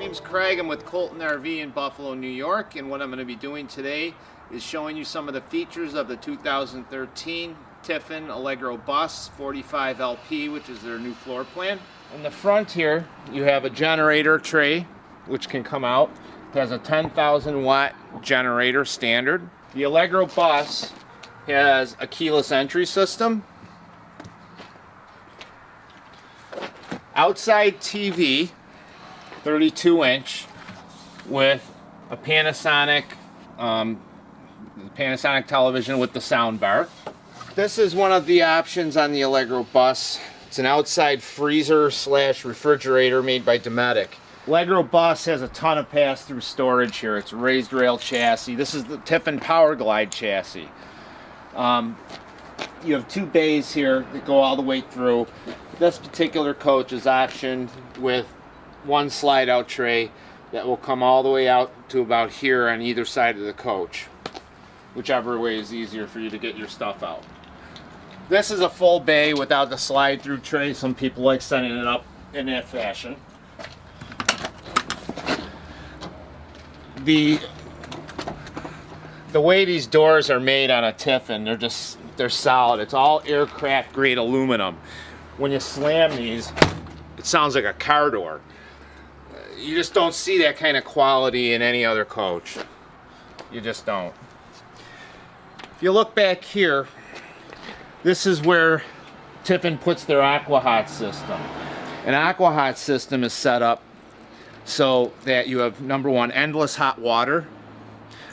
name's Craig. I'm with Colton RV in Buffalo, New York, and what I'm going to be doing today is showing you some of the features of the 2013 Tiffin Allegro Bus 45 LP, which is their new floor plan. In the front here, you have a generator tray, which can come out. It has a 10,000 watt generator standard. The Allegro Bus has a keyless entry system. Outside TV, 32-inch, with a Panasonic television with the sound bar. This is one of the options on the Allegro Bus. It's an outside freezer slash refrigerator made by DINETTE. Allegro Bus has a ton of pass-through storage here. It's a raised rail chassis. This is the Tiffin Power Glide chassis. You have two bays here that go all the way through. This particular coach is optioned with one slide out tray that will come all the way out to about here on either side of the coach, whichever way is easier for you to get your stuff out. This is a full bay without the slide through tray. Some people like setting it up in that fashion. The way these doors are made on a Tiffin, they're solid. It's all aircraft grade aluminum. When you slam these, it sounds like a car door. You just don't see that kind of quality in any other coach. You just don't. If you look back here, this is where Tiffin puts their Aqua Hot System. An Aqua Hot System is set up so that you have, number one, endless hot water.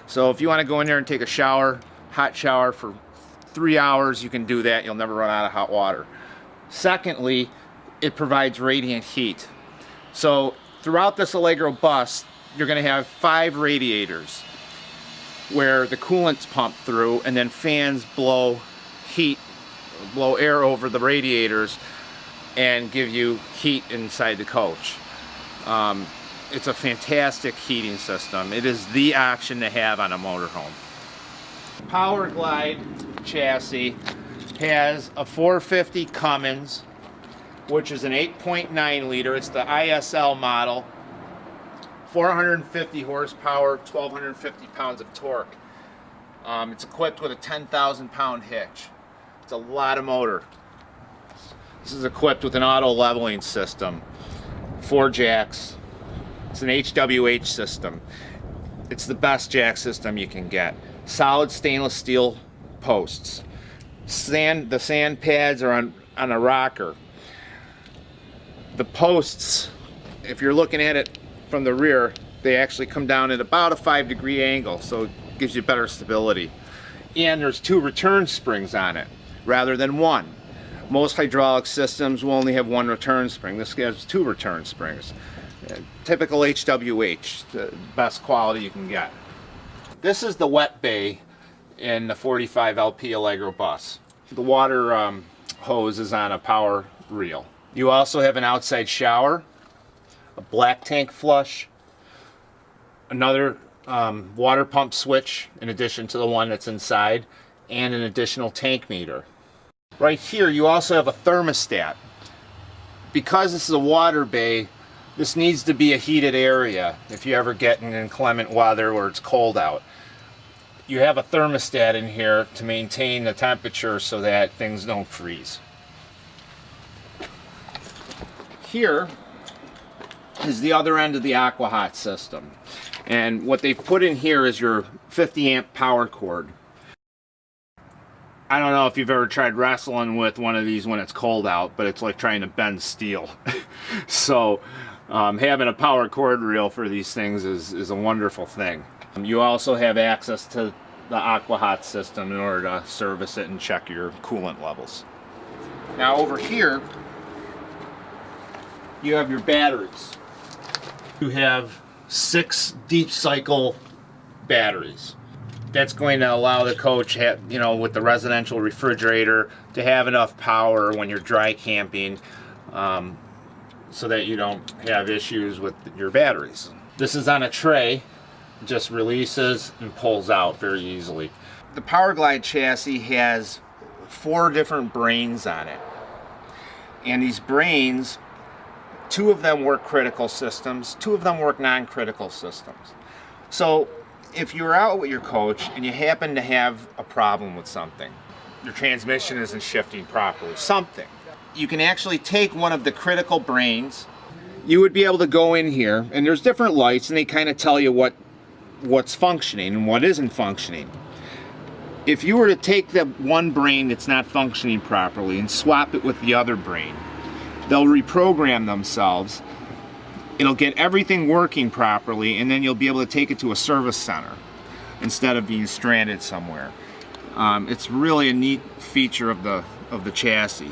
So if you want to go in there and take a shower, hot shower for 3 hours, you can do that. You'll never run out of hot water. Secondly, it provides radiant heat. So throughout this Allegro Bus, you're going to have 5 radiators where the coolant's pumped through, and then fans blow air over the radiators and give you heat inside the coach. It's a fantastic heating system. It is the option to have on a motorhome. Power Glide chassis has a 450 Cummins, which is an 8.9 liter. It's the ISL model. 450 horsepower, 1,250 pounds of torque. It's equipped with a 10,000 pound hitch. It's a lot of motor. This is equipped with an auto leveling system, 4 jacks. It's an HWH system. It's the best jack system you can get. Solid stainless steel posts. The sand pads are on a rocker. The posts, if you're looking at it from the rear, they actually come down at about a 5-degree angle, so it gives you better stability. And there's 2 return springs on it rather than 1. Most hydraulic systems will only have 1 return spring. This has 2 return springs. Typical HWH, the best quality you can get. This is the wet bay in the 45 LP Allegro Bus. The water hose is on a power reel. You also have an outside shower, a black tank flush, another water pump switch in addition to the one that's inside, and an additional tank meter. Right here you also have a thermostat. Because this is a water bay, this needs to be a heated area if you ever get in inclement weather or it's cold out. You have a thermostat in here to maintain the temperature so that things don't freeze. Here is the other end of the Aqua Hot system. And what they've put in here is your 50 amp power cord. I don't know if you've ever tried wrestling with one of these when it's cold out, but it's like trying to bend steel. So having a power cord reel for these things is a wonderful thing. You also have access to the Aqua Hot system in order to service it and check your coolant levels. Now over here, you have your batteries. You have 6 deep cycle batteries. That's going to allow the coach, with the residential refrigerator, to have enough power when you're dry camping, so that you don't have issues with your batteries. This is on a tray, just releases and pulls out very easily. The Power Glide chassis has 4 different brains on it, and these brains 2 of them work critical systems, 2 of them work non-critical systems. So if you're out with your coach and you happen to have a problem with something, your transmission isn't shifting properly, something, you can actually take one of the critical brains. You would be able to go in here, and there's different lights, and they kind of tell you what's functioning and what isn't functioning. If you were to take the one brain that's not functioning properly and swap it with the other brain, they'll reprogram themselves. It'll get everything working properly, and then you'll be able to take it to a service center instead of being stranded somewhere. It's really a neat feature of the chassis.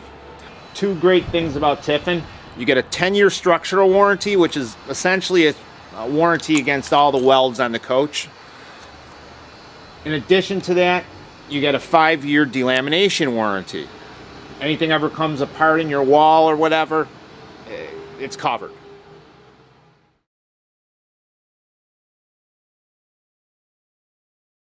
2 great things about Tiffin. You get a 10-year structural warranty, which is essentially a warranty against all the welds on the coach. In addition to that, you get a 5-year delamination warranty. Anything ever comes apart in your wall or whatever, it's covered.